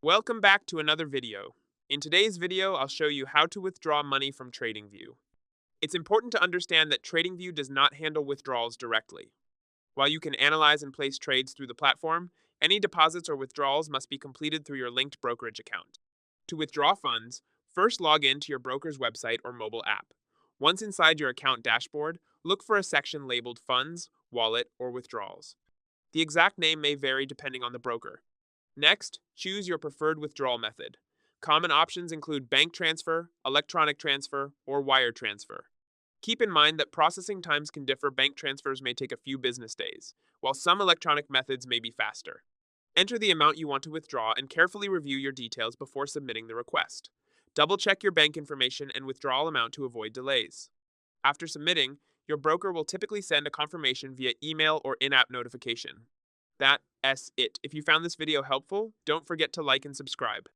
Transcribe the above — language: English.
Welcome back to another video. In today's video, I'll show you how to withdraw money from TradingView. It's important to understand that TradingView does not handle withdrawals directly. While you can analyze and place trades through the platform, any deposits or withdrawals must be completed through your linked brokerage account. To withdraw funds, first log in to your broker's website or mobile app. Once inside your account dashboard, look for a section labeled Funds, Wallet, or Withdrawals. The exact name may vary depending on the broker. Next, choose your preferred withdrawal method. Common options include bank transfer, electronic transfer, or wire transfer. Keep in mind that processing times can differ. Bank transfers may take a few business days, while some electronic methods may be faster. Enter the amount you want to withdraw and carefully review your details before submitting the request. Double-check your bank information and withdrawal amount to avoid delays. After submitting, your broker will typically send a confirmation via email or in-app notification. That's it. If you found this video helpful, don't forget to like and subscribe.